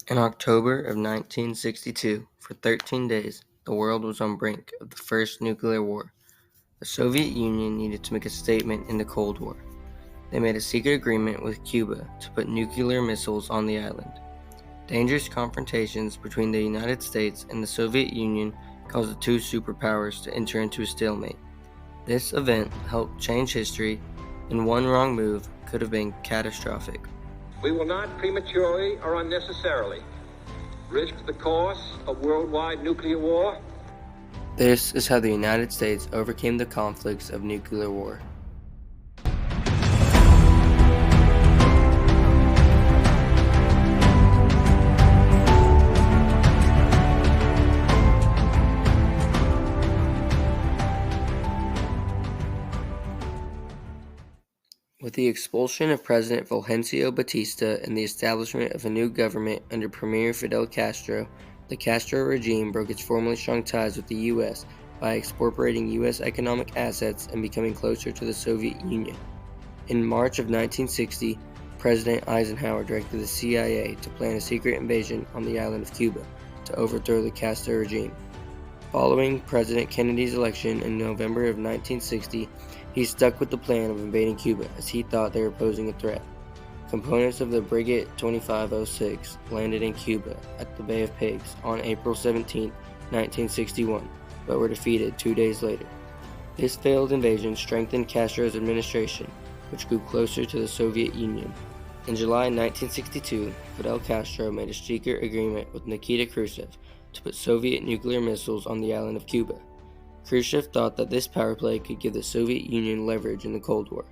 In October of 1962, for 13 days, the world was on brink of the first nuclear war. The Soviet Union needed to make a statement in the Cold War. They made a secret agreement with Cuba to put nuclear missiles on the island. Dangerous confrontations between the United States and the Soviet Union caused the two superpowers to enter into a stalemate. This event helped change history, and one wrong move could have been catastrophic. We will not prematurely or unnecessarily risk the course of worldwide nuclear war. This is how the United States overcame the conflicts of nuclear war. With the expulsion of President Fulgencio Batista and the establishment of a new government under Premier Fidel Castro, the Castro regime broke its formerly strong ties with the U.S. by expropriating U.S. economic assets and becoming closer to the Soviet Union. In March of 1960, President Eisenhower directed the CIA to plan a secret invasion on the island of Cuba to overthrow the Castro regime. Following President Kennedy's election in November of 1960, he stuck with the plan of invading Cuba as he thought they were posing a threat. Components of the Brigade 2506 landed in Cuba at the Bay of Pigs on April 17, 1961, but were defeated 2 days later. This failed invasion strengthened Castro's administration, which grew closer to the Soviet Union. In July 1962, Fidel Castro made a secret agreement with Nikita Khrushchev to put Soviet nuclear missiles on the island of Cuba. Khrushchev thought that this power play could give the Soviet Union leverage in the Cold War.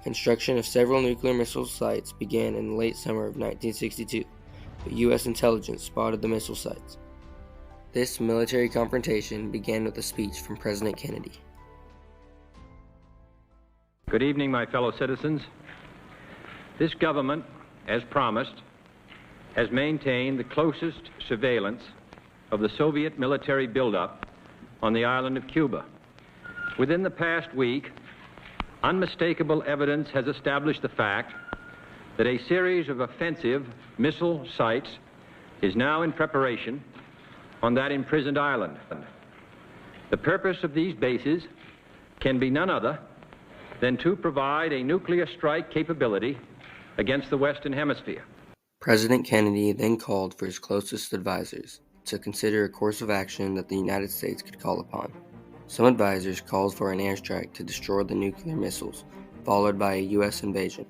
Construction of several nuclear missile sites began in the late summer of 1962, but U.S. intelligence spotted the missile sites. This military confrontation began with a speech from President Kennedy. Good evening, my fellow citizens. This government, as promised, has maintained the closest surveillance of the Soviet military buildup on the island of Cuba. Within the past week, unmistakable evidence has established the fact that a series of offensive missile sites is now in preparation on that imprisoned island. The purpose of these bases can be none other than to provide a nuclear strike capability against the Western Hemisphere. President Kennedy then called for his closest advisors to consider a course of action that the United States could call upon. Some advisors called for an airstrike to destroy the nuclear missiles, followed by a U.S. invasion.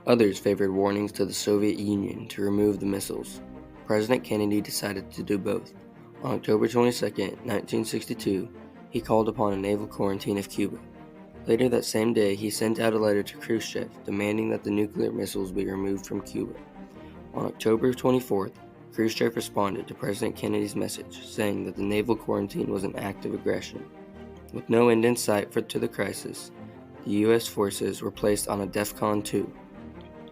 Others favored warnings to the Soviet Union to remove the missiles. President Kennedy decided to do both. On October 22, 1962, he called upon a naval quarantine of Cuba. Later that same day, he sent out a letter to Khrushchev demanding that the nuclear missiles be removed from Cuba. On October 24th, Khrushchev responded to President Kennedy's message, saying that the naval quarantine was an act of aggression. With no end in sight to the crisis, the U.S. forces were placed on a DEFCON 2.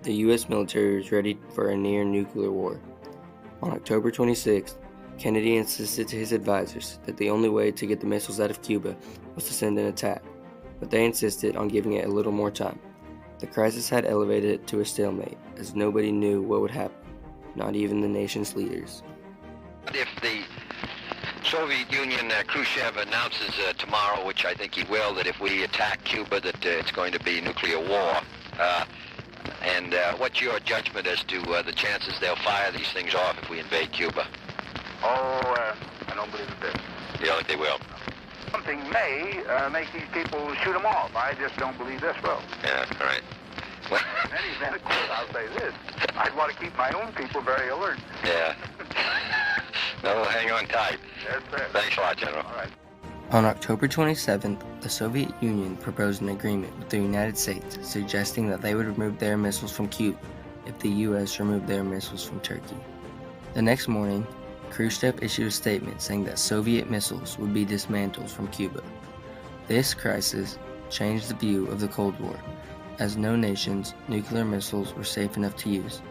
The U.S. military was ready for a near-nuclear war. On October 26th, Kennedy insisted to his advisors that the only way to get the missiles out of Cuba was to send an attack, but they insisted on giving it a little more time. The crisis had elevated it to a stalemate, as nobody knew what would happen. Not even the nation's leaders. If the Soviet Union, Khrushchev announces tomorrow, which I think he will, that if we attack Cuba, that it's going to be nuclear war. And what's your judgment as to the chances they'll fire these things off if we invade Cuba? I don't believe it. You don't think they will? Something may make these people shoot them off. I just don't believe this will. Yeah, all right. Well, In any event, of course, I'll say this. I'd want to keep my own people very alert. yeah. No, hang on tight. Yes, sir. Thanks a lot, General. All right. On October 27th, the Soviet Union proposed an agreement with the United States, suggesting that they would remove their missiles from Cuba if the U.S. removed their missiles from Turkey. The next morning, Khrushchev issued a statement saying that Soviet missiles would be dismantled from Cuba. This crisis changed the view of the Cold War, as no nation's nuclear missiles were safe enough to use.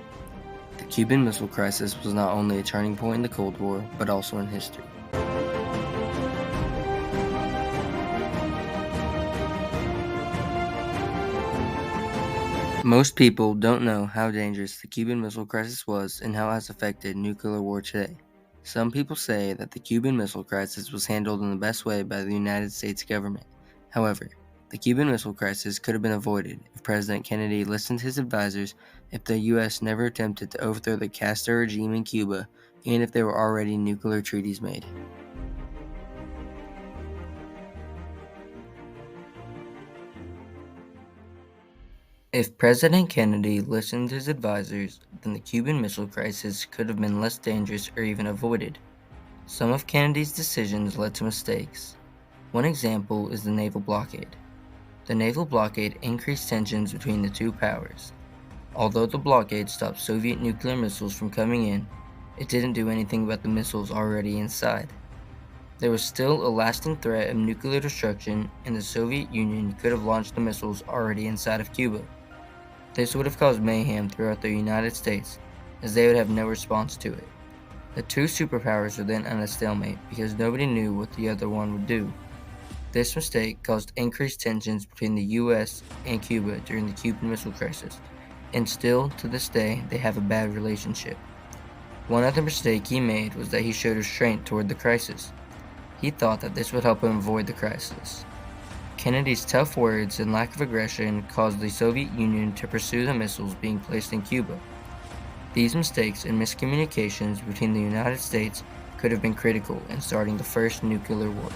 The Cuban Missile Crisis was not only a turning point in the Cold War, but also in history. Most people don't know how dangerous the Cuban Missile Crisis was and how it has affected nuclear war today. Some people say that the Cuban Missile Crisis was handled in the best way by the United States government. However, the Cuban Missile Crisis could have been avoided if President Kennedy listened to his advisors, if the U.S. never attempted to overthrow the Castro regime in Cuba, and if there were already nuclear treaties made. If President Kennedy listened to his advisors, then the Cuban Missile Crisis could have been less dangerous or even avoided. Some of Kennedy's decisions led to mistakes. One example is the naval blockade. The naval blockade increased tensions between the two powers. Although the blockade stopped Soviet nuclear missiles from coming in, it didn't do anything about the missiles already inside. There was still a lasting threat of nuclear destruction, and the Soviet Union could have launched the missiles already inside of Cuba. This would have caused mayhem throughout the United States, as they would have no response to it. The two superpowers were then at a stalemate because nobody knew what the other one would do. This mistake caused increased tensions between the US and Cuba during the Cuban Missile Crisis, and still, to this day, they have a bad relationship. One other mistake he made was that he showed restraint toward the crisis. He thought that this would help him avoid the crisis. Kennedy's tough words and lack of aggression caused the Soviet Union to pursue the missiles being placed in Cuba. These mistakes and miscommunications between the United States could have been critical in starting the first nuclear war.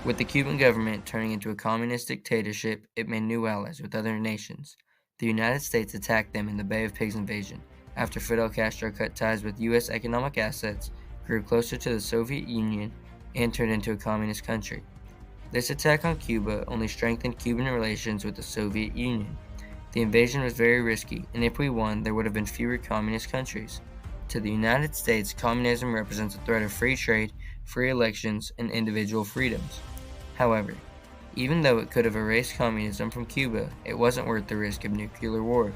With the Cuban government turning into a communist dictatorship, it made new allies with other nations. The United States attacked them in the Bay of Pigs invasion, after Fidel Castro cut ties with U.S. economic assets, grew closer to the Soviet Union, and turned into a communist country. This attack on Cuba only strengthened Cuban relations with the Soviet Union. The invasion was very risky, and if we won, there would have been fewer communist countries. To the United States, communism represents a threat of free trade, free elections, and individual freedoms. However, even though it could have erased communism from Cuba, it wasn't worth the risk of nuclear war.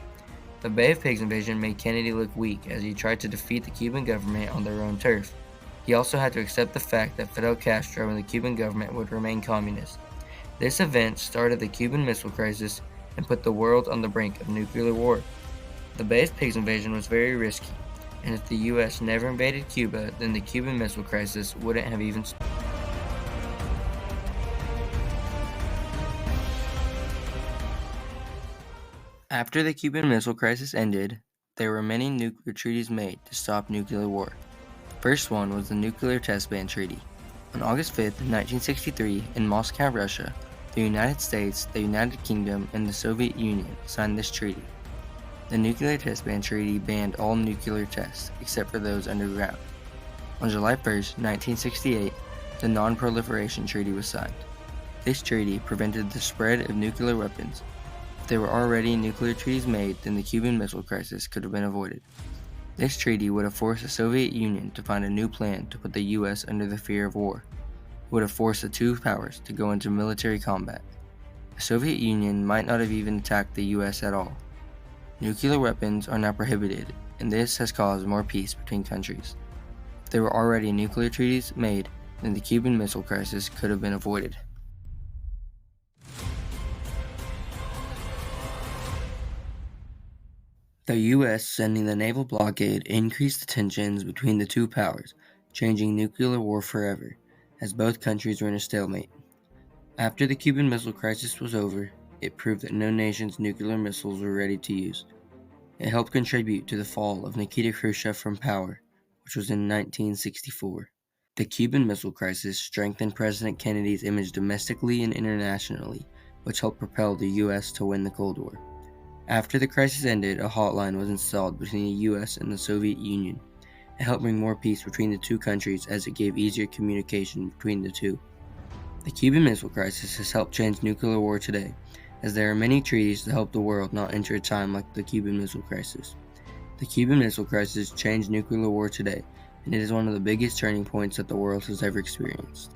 The Bay of Pigs invasion made Kennedy look weak as he tried to defeat the Cuban government on their own turf. He also had to accept the fact that Fidel Castro and the Cuban government would remain communist. This event started the Cuban Missile Crisis and put the world on the brink of nuclear war. The Bay of Pigs invasion was very risky, and if the U.S. never invaded Cuba, then the Cuban Missile Crisis wouldn't have even started. After the Cuban Missile Crisis ended, there were many nuclear treaties made to stop nuclear war. The first one was the Nuclear Test Ban Treaty. On August 5, 1963, in Moscow, Russia, the United States, the United Kingdom, and the Soviet Union signed this treaty. The Nuclear Test Ban Treaty banned all nuclear tests, except for those underground. On July 1, 1968, the Non-Proliferation Treaty was signed. This treaty prevented the spread of nuclear weapons. If there were already nuclear treaties made, then the Cuban Missile Crisis could have been avoided. This treaty would have forced the Soviet Union to find a new plan to put the U.S. under the fear of war. It would have forced the two powers to go into military combat. The Soviet Union might not have even attacked the U.S. at all. Nuclear weapons are now prohibited, and this has caused more peace between countries. If there were already nuclear treaties made, then the Cuban Missile Crisis could have been avoided. The U.S. sending the naval blockade increased the tensions between the two powers, changing nuclear war forever, as both countries were in a stalemate. After the Cuban Missile Crisis was over, it proved that no nation's nuclear missiles were ready to use. It helped contribute to the fall of Nikita Khrushchev from power, which was in 1964. The Cuban Missile Crisis strengthened President Kennedy's image domestically and internationally, which helped propel the U.S. to win the Cold War. After the crisis ended, a hotline was installed between the U.S. and the Soviet Union. It helped bring more peace between the two countries as it gave easier communication between the two. The Cuban Missile Crisis has helped change nuclear war today, as there are many treaties to help the world not enter a time like the Cuban Missile Crisis. The Cuban Missile Crisis changed nuclear war today, and it is one of the biggest turning points that the world has ever experienced.